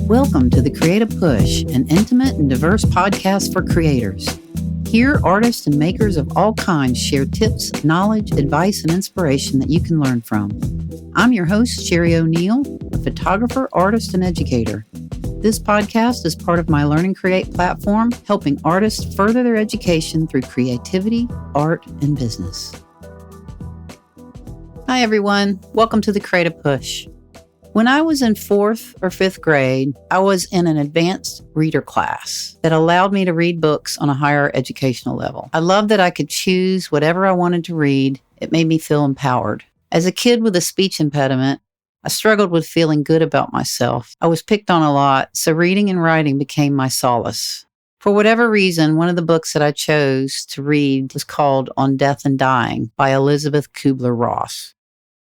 Welcome to The Creative Push, an intimate and diverse podcast for creators. Here, artists and makers of all kinds share tips, knowledge, advice, and inspiration that you can learn from. I'm your host, Sherry O'Neill, a photographer, artist, and educator. This podcast is part of my Learn and Create platform, helping artists further their education through creativity, art, and business. Hi, everyone. Welcome to The Creative Push. When I was in 4th or 5th grade, I was in an advanced reader class that allowed me to read books on a higher educational level. I loved that I could choose whatever I wanted to read. It made me feel empowered. As a kid with a speech impediment, I struggled with feeling good about myself. I was picked on a lot, so reading and writing became my solace. For whatever reason, one of the books that I chose to read was called On Death and Dying by Elizabeth Kubler-Ross.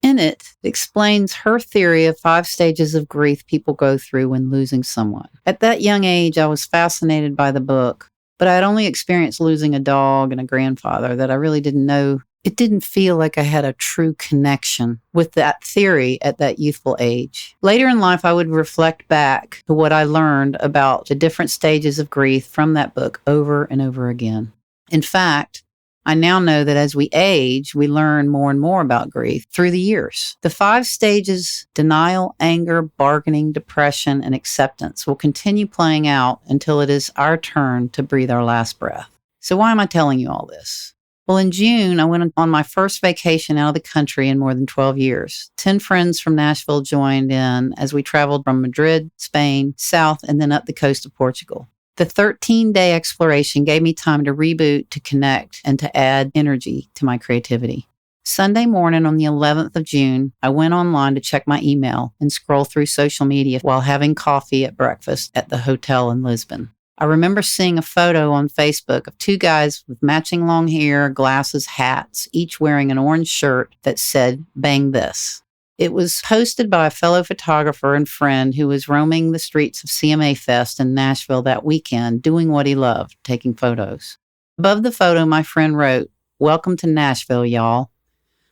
In it explains her theory of 5 stages of grief people go through when losing someone. At that young age, I was fascinated by the book, but I had only experienced losing a dog and a grandfather that I really didn't know. It didn't feel like I had a true connection with that theory at that youthful age. Later in life, I would reflect back to what I learned about the different stages of grief from that book over and over again. In fact, I now know that as we age, we learn more and more about grief through the years. The 5 stages, denial, anger, bargaining, depression, and acceptance, will continue playing out until it is our turn to breathe our last breath. So why am I telling you all this? Well, in June, I went on my first vacation out of the country in more than 12 years. 10 friends from Nashville joined in as we traveled from Madrid, Spain, south, and then up the coast of Portugal. The 13-day exploration gave me time to reboot, to connect, and to add energy to my creativity. Sunday morning on the 11th of June, I went online to check my email and scroll through social media while having coffee at breakfast at the hotel in Lisbon. I remember seeing a photo on Facebook of 2 guys with matching long hair, glasses, hats, each wearing an orange shirt that said, "Bang This." It was posted by a fellow photographer and friend who was roaming the streets of CMA Fest in Nashville that weekend, doing what he loved, taking photos. Above the photo, my friend wrote, "Welcome to Nashville, y'all."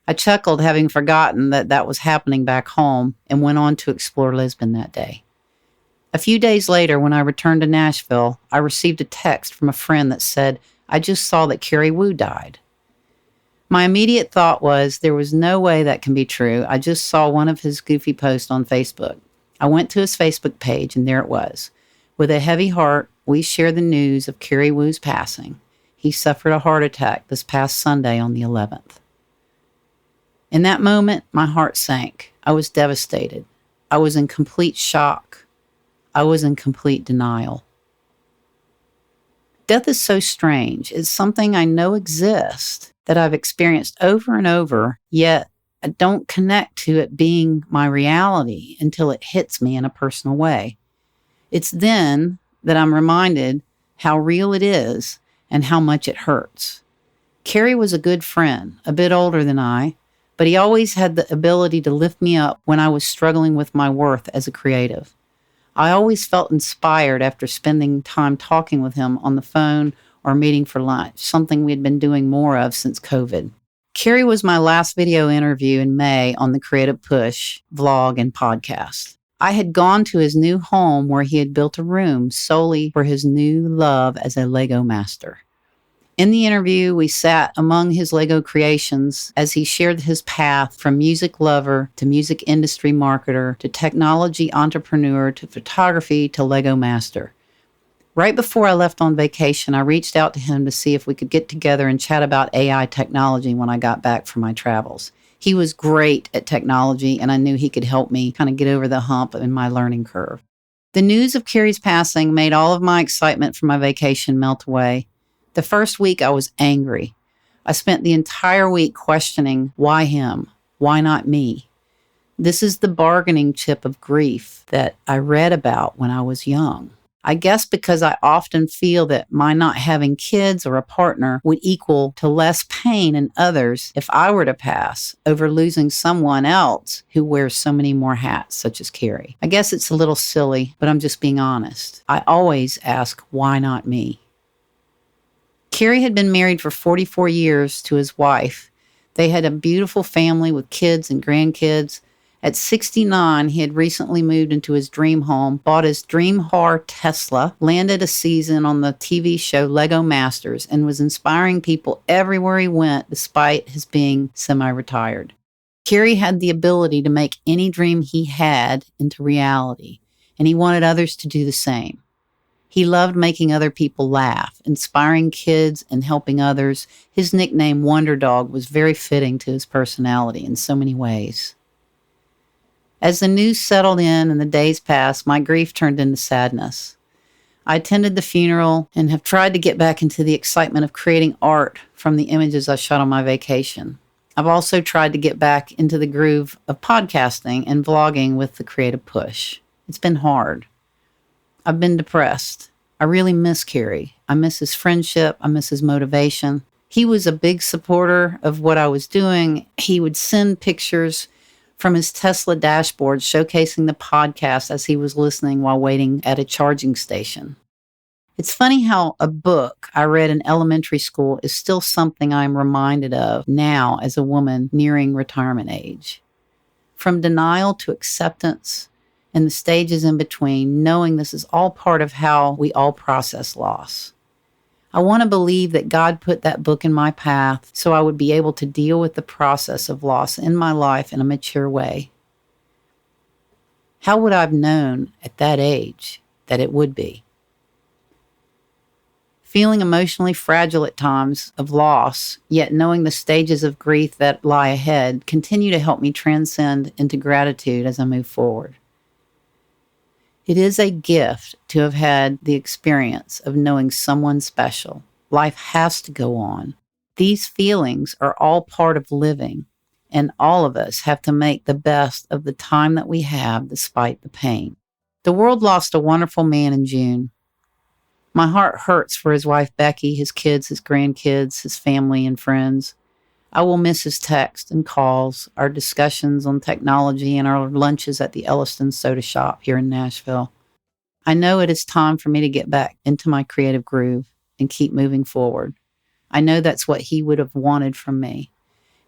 I chuckled, having forgotten that was happening back home, and went on to explore Lisbon that day. A few days later, when I returned to Nashville, I received a text from a friend that said, "I just saw that Kerry Woo died." My immediate thought was, there was no way that can be true. I just saw one of his goofy posts on Facebook. I went to his Facebook page, and there it was. With a heavy heart, we shared the news of Kerry Woo's passing. He suffered a heart attack this past Sunday on the 11th. In that moment, my heart sank. I was devastated. I was in complete shock. I was in complete denial. Death is so strange. It's something I know exists, that I've experienced over and over, yet I don't connect to it being my reality until it hits me in a personal way. It's then that I'm reminded how real it is and how much it hurts. Kerry was a good friend, a bit older than I, but he always had the ability to lift me up when I was struggling with my worth as a creative. I always felt inspired after spending time talking with him on the phone or meeting for lunch, something we had been doing more of since COVID. Kerry was my last video interview in May on the Creative Push vlog and podcast. I had gone to his new home where he had built a room solely for his new love as a Lego master. In the interview, we sat among his Lego creations as he shared his path from music lover to music industry marketer to technology entrepreneur to photography to Lego master. Right before I left on vacation, I reached out to him to see if we could get together and chat about AI technology when I got back from my travels. He was great at technology, and I knew he could help me kind of get over the hump in my learning curve. The news of Kerry's passing made all of my excitement for my vacation melt away. The first week, I was angry. I spent the entire week questioning, why him? Why not me? This is the bargaining chip of grief that I read about when I was young. I guess because I often feel that my not having kids or a partner would equal to less pain in others if I were to pass over losing someone else who wears so many more hats, such as Kerry. I guess it's a little silly, but I'm just being honest. I always ask, why not me? Kerry had been married for 44 years to his wife. They had a beautiful family with kids and grandkids, At 69, he had recently moved into his dream home, bought his dream car Tesla, landed a season on the TV show Lego Masters, and was inspiring people everywhere he went despite his being semi-retired. Kerry had the ability to make any dream he had into reality, and he wanted others to do the same. He loved making other people laugh, inspiring kids and helping others. His nickname, Wonder Dog, was very fitting to his personality in so many ways. As the news settled in and the days passed, my grief turned into sadness. I attended the funeral and have tried to get back into the excitement of creating art from the images I shot on my vacation. I've also tried to get back into the groove of podcasting and vlogging with the Creative Push. It's been hard. I've been depressed. I really miss Kerry. I miss his friendship. I miss his motivation. He was a big supporter of what I was doing. He would send pictures from his Tesla dashboard showcasing the podcast as he was listening while waiting at a charging station. It's funny how a book I read in elementary school is still something I'm reminded of now as a woman nearing retirement age. From denial to acceptance and the stages in between, knowing this is all part of how we all process loss. I want to believe that God put that book in my path so I would be able to deal with the process of loss in my life in a mature way. How would I have known at that age that it would be? Feeling emotionally fragile at times of loss, yet knowing the stages of grief that lie ahead, continue to help me transcend into gratitude as I move forward. It is a gift to have had the experience of knowing someone special. Life has to go on. These feelings are all part of living, and all of us have to make the best of the time that we have despite the pain. The world lost a wonderful man in June. My heart hurts for his wife Becky, his kids, his grandkids, his family and friends. I will miss his texts and calls, our discussions on technology, and our lunches at the Elliston Soda Shop here in Nashville. I know it is time for me to get back into my creative groove and keep moving forward. I know that's what he would have wanted from me.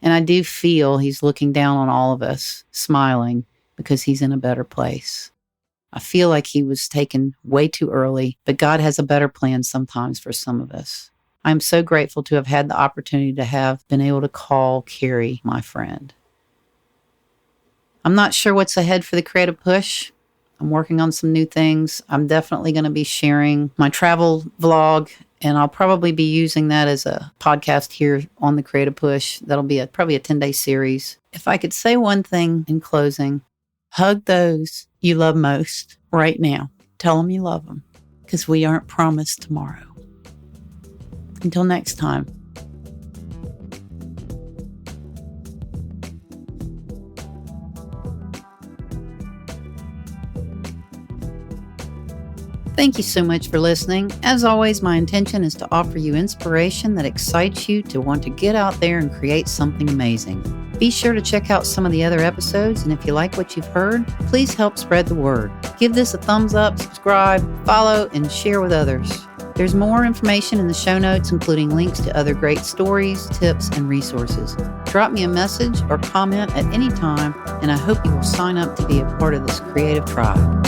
And I do feel he's looking down on all of us, smiling, because he's in a better place. I feel like he was taken way too early, but God has a better plan sometimes for some of us. I'm so grateful to have had the opportunity to have been able to call Kerry my friend. I'm not sure what's ahead for the Creative Push. I'm working on some new things. I'm definitely going to be sharing my travel vlog, and I'll probably be using that as a podcast here on the Creative Push. That'll be probably a 10-day series. If I could say one thing in closing, hug those you love most right now. Tell them you love them, because we aren't promised tomorrow. Until next time. Thank you so much for listening. As always, my intention is to offer you inspiration that excites you to want to get out there and create something amazing. Be sure to check out some of the other episodes, and if you like what you've heard, please help spread the word. Give this a thumbs up, subscribe, follow, and share with others. There's more information in the show notes, including links to other great stories, tips, and resources. Drop me a message or comment at any time, and I hope you will sign up to be a part of this creative tribe.